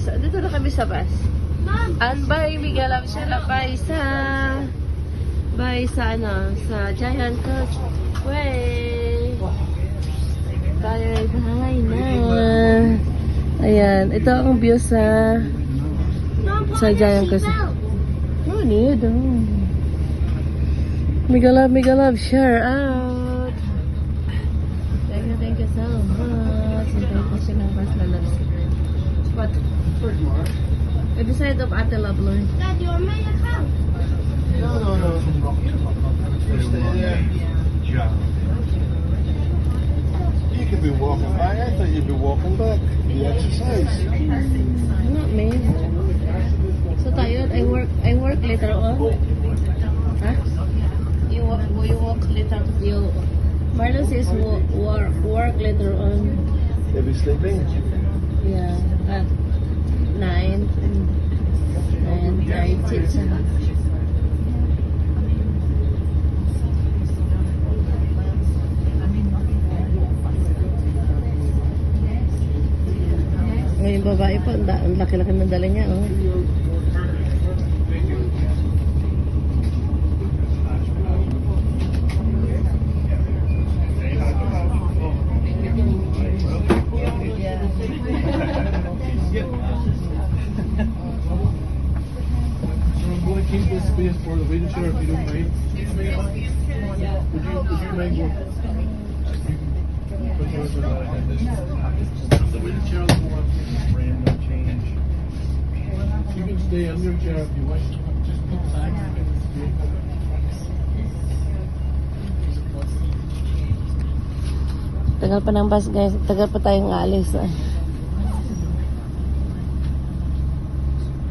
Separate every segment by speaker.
Speaker 1: Dito na kami sa bus. Anbay, Miguel ang sila sa Giant Coach Way. Bye na. Ayan, ito ang view sa Giant Coach. Oh, need. Miguel love, share out. Thank you so much. Ito po siya ng bus na loves. What? At the side of Ate Love, Lord.
Speaker 2: Dad, you want my account?
Speaker 3: No. Stay there. You could be walking back. I thought you'd be walking back. The exercise.
Speaker 1: Not me. So tired. I work later on. Huh? You walk later. Marlon says work later on.
Speaker 3: They'll be sleeping.
Speaker 1: Yeah, at 9:30. Ngayon babae po, ang laki-laki ng dala niya, oh.
Speaker 4: I'm going to keep this space for the wheelchair if you don't mind. Would you mind going? The wheelchair will go up random change. You can stay on your chair if you wish. Just put back.
Speaker 1: Tagal pa ng bus, guys. Tagal pa tayong alis.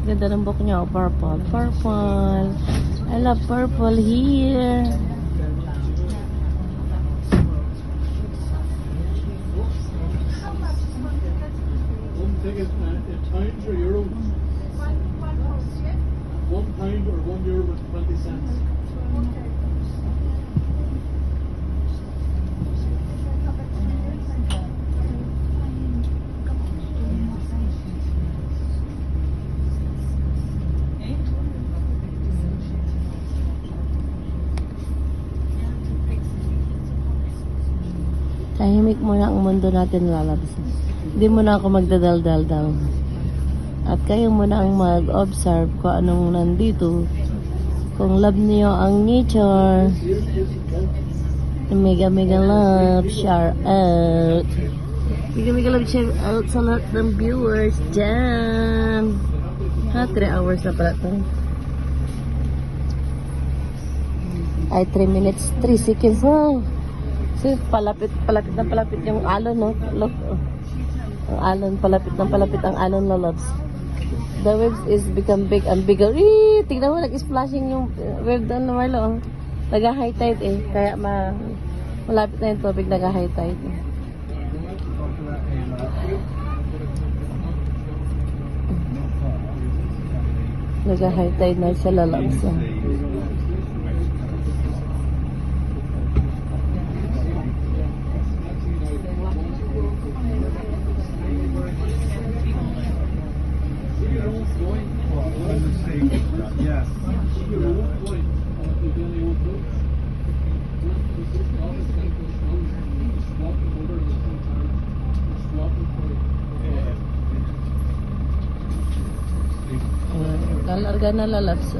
Speaker 1: Ganda ng book niya. Purple. I love purple here.
Speaker 4: One ticket in pounds or euros? £1 or €1 and 20 cents.
Speaker 1: Tahimik muna ang mundo natin, lalabas. Hindi muna ako magdadaldal. At kayo muna ang mag-observe kung anong nandito. Kung love niyo ang nature. Mega love, share out. Mega love, share out sa lahat ng viewers dyan. 3 hours na pala ito. Ay, 3 minutes, 3 seconds. Wow. So, palapit yung alon, no? Look, ang alon, palapit ang alon, loves. The waves is become big and bigger. Tignan mo, nag-splashing yung wave doon na Marlo. Nag-high tide eh. Kaya malapit na yung tubig, nag-high tide. Nag-high tide na siya, loves.
Speaker 4: Yes.
Speaker 1: Lalarga na lalabs.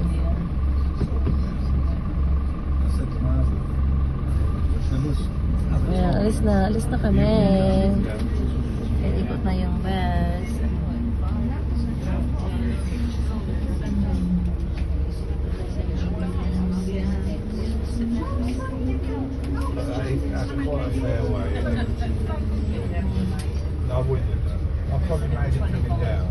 Speaker 1: Ayan, alis na kami. Ikot na yung bus.
Speaker 3: I wouldn't. I'll probably manage to bring it down.